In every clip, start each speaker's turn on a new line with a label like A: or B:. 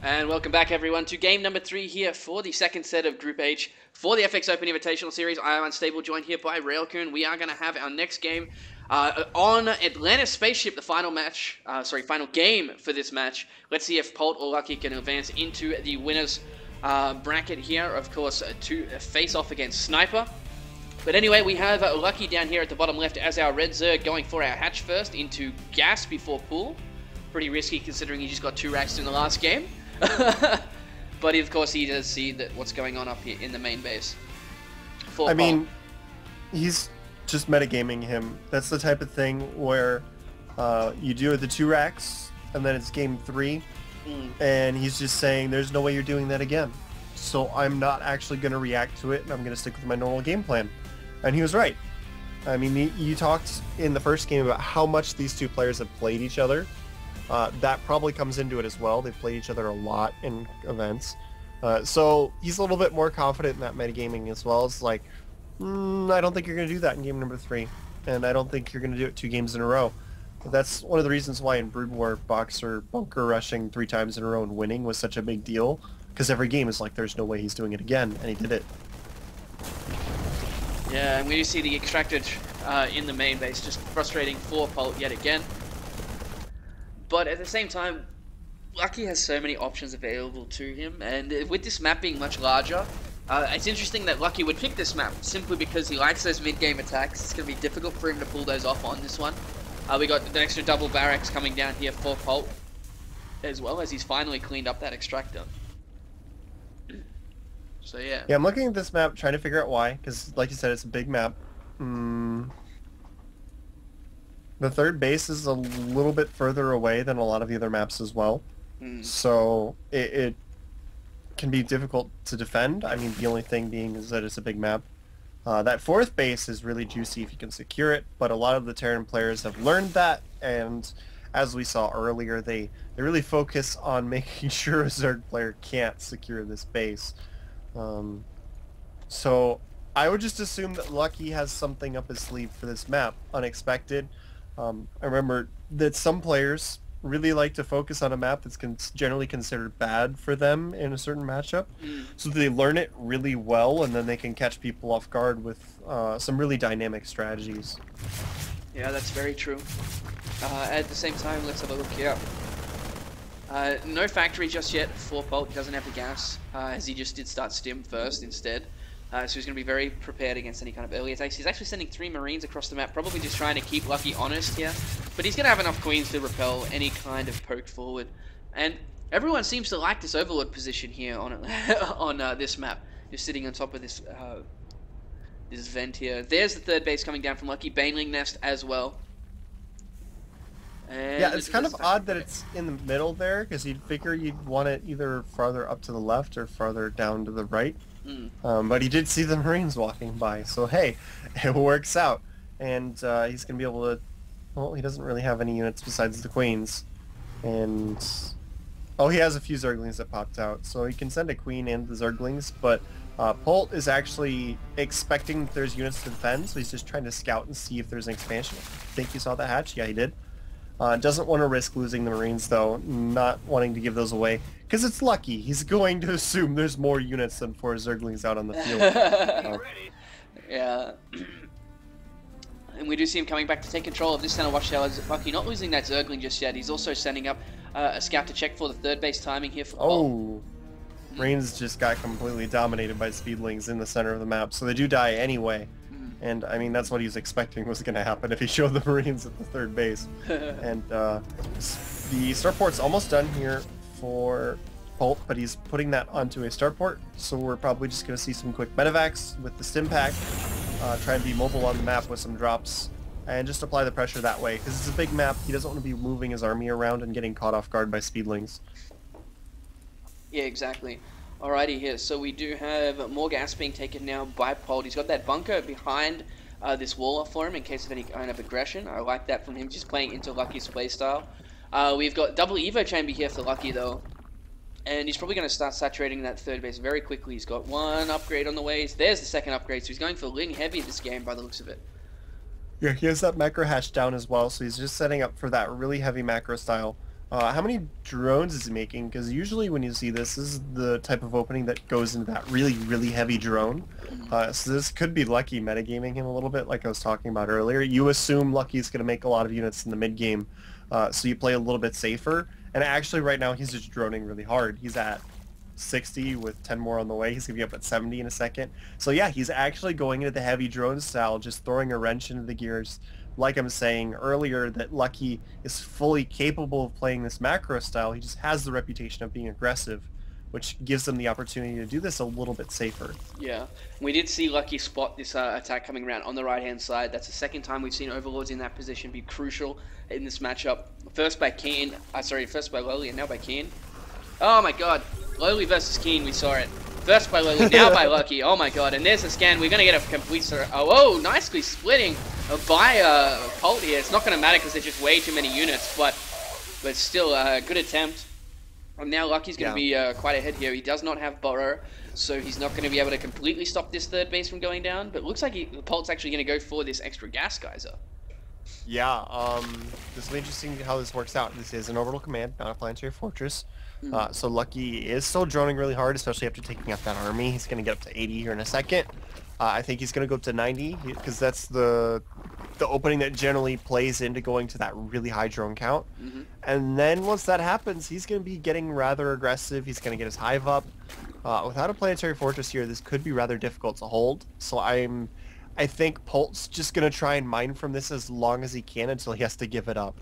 A: And welcome back, everyone, to game number 3 here for the second set of Group H for the FX Open Invitational Series. I am Unstable, joined here by Railcoon. We are going to have our next game on Atlantis Spaceship, the final match, final game for this match. Let's see if Polt or Lucky can advance into the winners bracket here. Of course, to face off against Sniper. But anyway, we have Lucky down here at the bottom left as our red Zerg going for our hatch first into gas before pool. Pretty risky considering he just got 2 racks in the last game. But of course he does see that what's going on up here in the main base.
B: I mean, he's just metagaming him. That's the type of thing where you do the 2 racks and then it's game 3 and he's just saying there's no way you're doing that again. So I'm not actually going to react to it and I'm going to stick with my normal game plan. And he was right. I mean, you talked in the first game about how much these 2 players have played each other. That probably comes into it as well. They've played each other a lot in events. So he's a little bit more confident in that metagaming as well. It's like, I don't think you're going to do that in game number 3. And I don't think you're going to do it 2 games in a row. But that's one of the reasons why in Brood War, Boxer bunker rushing 3 times in a row and winning was such a big deal. Because every game is like, there's no way he's doing it again. And he did it.
A: Yeah, and we do see the extracted in the main base. Just frustrating for Polt yet again. But at the same time, Lucky has so many options available to him, and with this map being much larger, it's interesting that Lucky would pick this map, simply because he likes those mid-game attacks. It's going to be difficult for him to pull those off on this one. We got the extra double barracks coming down here for Polt, as well as he's finally cleaned up that extractor. So yeah.
B: Yeah, I'm looking at this map, trying to figure out why, because like you said, it's a big map. The third base is a little bit further away than a lot of the other maps as well. So it can be difficult to defend. I mean, the only thing being is that it's a big map. That 4th base is really juicy if you can secure it, but a lot of the Terran players have learned that, and as we saw earlier, they really focus on making sure a Zerg player can't secure this base. So I would just assume that Lucky has something up his sleeve for this map, unexpected. I remember that some players really like to focus on a map that's generally considered bad for them in a certain matchup, so they learn it really well, and then they can catch people off guard with some really dynamic strategies.
A: Yeah, that's very true. At the same time, let's have a look here. No factory just yet for Polt. He doesn't have the gas, as he just did start stim first instead. So he's going to be very prepared against any kind of early attacks. He's actually sending 3 Marines across the map, probably just trying to keep Lucky honest here. But he's going to have enough Queens to repel any kind of poke forward. And everyone seems to like this Overlord position here on this map. Just sitting on top of this this vent here. There's the 3rd base coming down from Lucky. Baneling Nest as well. And
B: yeah, it's kind of odd that it's in the middle there, because you'd figure you'd want it either farther up to the left or farther down to the right. But he did see the Marines walking by, so hey, it works out. And he's going to be able to... Well, he doesn't really have any units besides the Queens. And... Oh, he has a few Zerglings that popped out, so he can send a Queen and the Zerglings, but Polt is actually expecting that there's units to defend, so he's just trying to scout and see if there's an expansion. I think you saw that hatch? Yeah, he did. Doesn't want to risk losing the Marines, though, not wanting to give those away, because it's Lucky. He's going to assume there's more units than 4 Zerglings out on the field.
A: Yeah. And we do see him coming back to take control of this center watchtower. Lucky not losing that Zergling just yet. He's also sending up a scout to check for the 3rd base timing here for Polt.
B: Oh, Marines just got completely dominated by Speedlings in the center of the map, so they do die anyway. And, I mean, that's what he was expecting was going to happen if he showed the Marines at the 3rd base. And the starport's almost done here for Polt, but he's putting that onto a starport, so we're probably just going to see some quick medevacs with the stim pack, try and be mobile on the map with some drops, and just apply the pressure that way, because it's a big map. He doesn't want to be moving his army around and getting caught off guard by Speedlings.
A: Yeah, exactly. Alrighty here, so we do have more gas being taken now by Polt. He's got that bunker behind this wall for him in case of any kind of aggression. I like that from him, just playing into Lucky's playstyle. We've got double Evo chamber here for Lucky though, and he's probably going to start saturating that 3rd base very quickly. He's got 1 upgrade on the way. There's the 2nd upgrade, so he's going for Ling heavy this game by the looks of it.
B: Yeah, he has that macro hatch down as well, so he's just setting up for that really heavy macro style. How many drones is he making? Because usually when you see this is the type of opening that goes into that really, really heavy drone. So this could be Lucky metagaming him a little bit, like I was talking about earlier. You assume Lucky's going to make a lot of units in the mid game, so you play a little bit safer. And actually right now he's just droning really hard. He's at 60 with 10 more on the way. He's going to be up at 70 in a second. So yeah, he's actually going into the heavy drone style, just throwing a wrench into the gears. Like I'm saying earlier, that Lucky is fully capable of playing this macro style. He just has the reputation of being aggressive, which gives him the opportunity to do this a little bit safer.
A: Yeah, we did see Lucky spot this attack coming around on the right-hand side. That's the second time we've seen Overlords in that position be crucial in this matchup. First by Keen, first by Lowly, and now by Keen. Oh my god, Lowly versus Keen, we saw it. First by Lowly, now by Lucky. Oh my god, and there's a scan. We're going to get a complete... Oh, nicely splitting by Polt here. It's not going to matter because there's just way too many units, but still a good attempt. And now Lucky's going to be quite ahead here. He does not have Burrow, so he's not going to be able to completely stop this third base from going down. But it looks like Polt's actually going to go for this extra gas geyser.
B: Yeah, this will be interesting how this works out. This is an orbital command, not a planetary fortress. So Lucky is still droning really hard, especially after taking out that army. He's going to get up to 80 here in a second. I think he's going to go up to 90 because that's the opening that generally plays into going to that really high drone count. And then once that happens, he's going to be getting rather aggressive. He's going to get his hive up. Without a planetary fortress here, this could be rather difficult to hold. So I think Polt's just going to try and mine from this as long as he can until he has to give it up.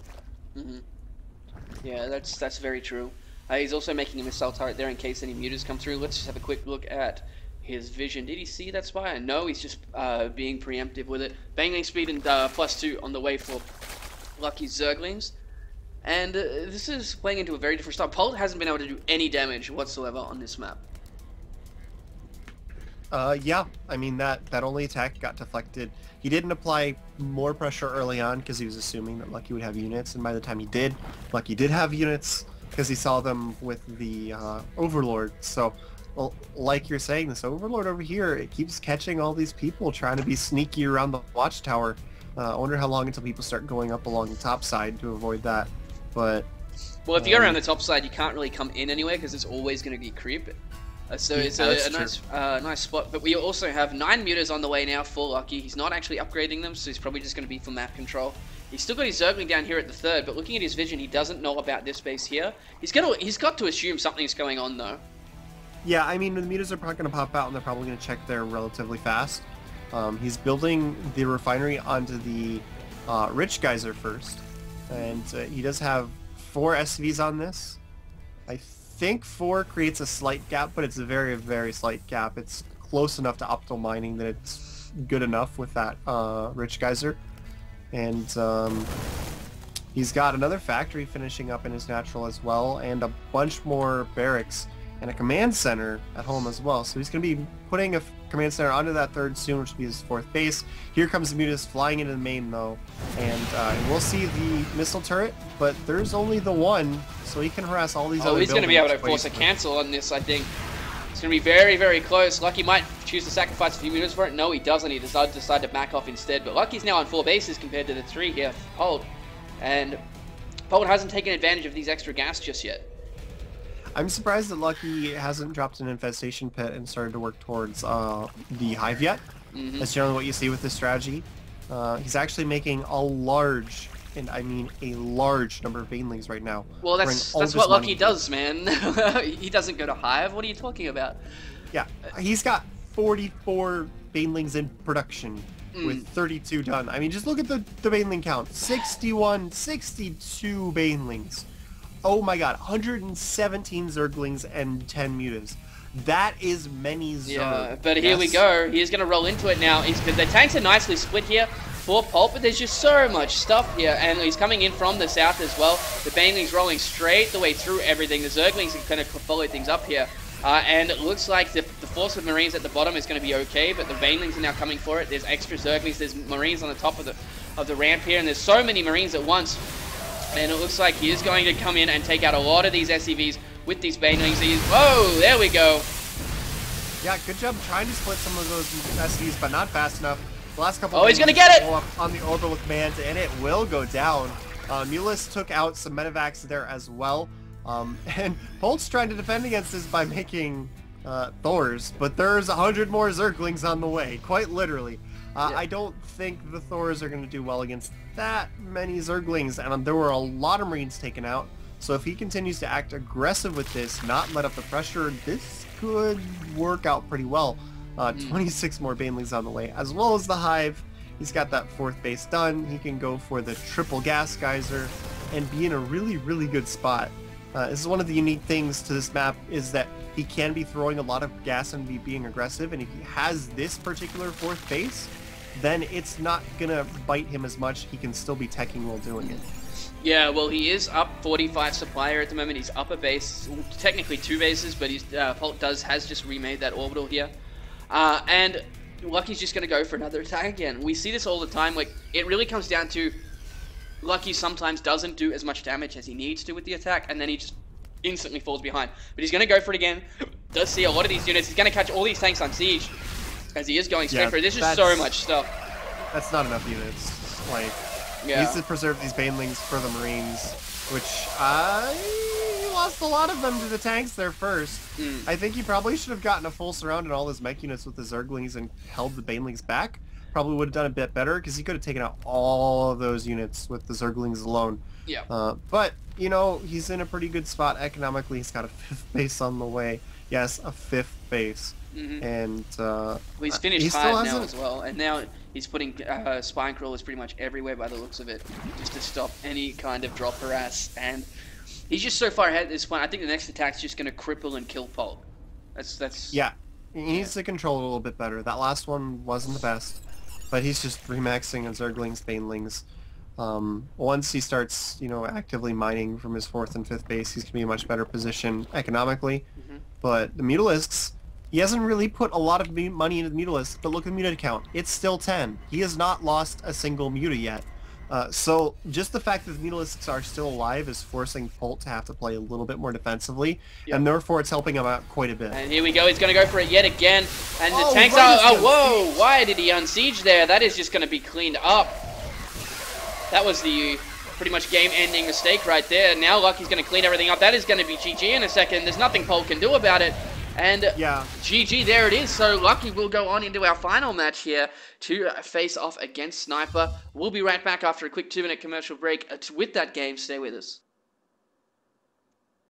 A: Yeah, that's very true. He's also making a missile turret there in case any mutas come through. Let's just have a quick look at his vision. Did he see that spy? No, he's just being preemptive with it. Bangling speed and +2 on the way for Lucky's Zerglings. And this is playing into a very different style. Polt hasn't been able to do any damage whatsoever on this map.
B: Yeah, I mean, that only attack got deflected. He didn't apply more pressure early on because he was assuming that Lucky would have units, and by the time he did, Lucky did have units because he saw them with the Overlord. So, well, like you're saying, this Overlord over here, it keeps catching all these people trying to be sneaky around the watchtower. I wonder how long until people start going up along the top side to avoid that. But
A: well, if you go around the top side, you can't really come in anyway because it's always going to be creep. So it's a nice spot. But we also have 9 mutas on the way now for Lucky. He's not actually upgrading them, so he's probably just going to be for map control. He's still got his Zergling down here at the third, but looking at his vision, he doesn't know about this base here. He's got to assume something's going on though. Yeah,
B: I mean, the mutas are probably going to pop out, and they're probably going to check there relatively fast. He's building the refinery onto the Rich Geyser first, and he does have 4 SCVs on this. I think 4 creates a slight gap, but it's a very, very slight gap. It's close enough to optimal mining that it's good enough with that Rich Geyser. And he's got another factory finishing up in his natural as well, and a bunch more barracks and a command center at home as well. So he's going to be putting a command center onto that third soon, which will be his 4th base. Here comes the mutas flying into the main though, and we'll see the missile turret, but there's only the one, so he can harass all these other buildings.
A: Oh, he's going to be able to force a cancel on this, I think. It's going to be very, very close. Lucky might choose to sacrifice a few mutas for it. No, he doesn't. He decided to back off instead. But Lucky's now on 4 bases compared to the 3 here for Polt. And Polt hasn't taken advantage of these extra gas just yet.
B: I'm surprised that Lucky hasn't dropped an infestation pit and started to work towards the hive yet. That's generally what you see with this strategy. He's actually making a large, and I mean a large number of banelings right now.
A: Well, that's what Lucky does, man. He doesn't go to hive. What are you talking about?
B: Yeah, he's got 44 banelings in production with 32 done. I mean, just look at the baneling count. 61, 62 banelings. Oh my god, 117 Zerglings and 10 mutas. That is many Zerg.
A: Yeah, but here we go. He's going to roll into it now. The tanks are nicely split here for Polt, but there's just so much stuff here. And he's coming in from the south as well. The banelings rolling straight the way through everything. The Zerglings are going to follow things up here. And it looks like the force of Marines at the bottom is going to be okay, but the banelings are now coming for it. There's extra Zerglings. There's Marines on the top of the ramp here, and there's so many Marines at once. And it looks like he is going to come in and take out a lot of these SCVs with these banelings. Whoa, there we go.
B: Yeah, good job trying to split some of those SCVs, but not fast enough. The last couple.
A: Oh, he's going to get it!
B: Go up on the orbital command, and it will go down. Mulus took out some medevacs there as well. And Polt's trying to defend against this by making Thors, but there's 100 more Zerglings on the way, quite literally. I don't think the Thors are going to do well against that many Zerglings, and there were a lot of Marines taken out. So if he continues to act aggressive with this, not let up the pressure, this could work out pretty well. 26 more Banelings on the way, as well as the Hive. He's got that 4th base done. He can go for the triple gas geyser and be in a really, really good spot. This is one of the unique things to this map, is that he can be throwing a lot of gas and be being aggressive, and if he has this particular 4th base, then it's not gonna bite him as much. He can still be teching while doing it.
A: Yeah, well, he is up 45 supplier at the moment. He's up a base, technically 2 bases, but his Polt has just remade that orbital here. And Lucky's just going to go for another attack again. We see this all the time. Like, it really comes down to Lucky sometimes doesn't do as much damage as he needs to with the attack, and then he just instantly falls behind. But he's going to go for it again. Does see a lot of these units. He's going to catch all these tanks on siege as he is going straight for it. There's just so much stuff.
B: That's not enough units. Like, he needs to preserve these Banelings for the Marines, which he lost a lot of them to the tanks there first. I think he probably should have gotten a full surround and all his mech units with the Zerglings and held the Banelings back. Probably would have done a bit better, because he could have taken out all of those units with the Zerglings alone.
A: Yeah.
B: But, you know, he's in a pretty good spot economically. He's got a 5th base on the way. Yes, a 5th base. And
A: well, he's finished Hive now as well, and now he's putting spine crawlers pretty much everywhere by the looks of it, just to stop any kind of drop harass. And he's just so far ahead at this point. I think the next attack's just going to cripple and kill Polt. That's
B: yeah. He needs to control it a little bit better. That last one wasn't the best, but he's just remaxing on Zerglings, Banelings. Once he starts, you know, actively mining from his 4th and 5th base, he's going to be in a much better position economically. But the Mutalisks, he hasn't really put a lot of money into the Mutalisks, but look at the Muta count. It's still 10. He has not lost a single Muta yet. So just the fact that the Mutalisks are still alive is forcing Polt to have to play a little bit more defensively, and therefore it's helping him out quite a bit.
A: And here we go. He's going to go for it yet again. And the tanks are... Oh, whoa! Why did he unsiege there? That is just going to be cleaned up. That was the pretty much game-ending mistake right there. Now Lucky's going to clean everything up. That is going to be GG in a second. There's nothing Polt can do about it. And GG, there it is. So Lucky will go on into our final match here to face off against Sniper. We'll be right back after a quick 2-minute commercial break with that game. Stay with us.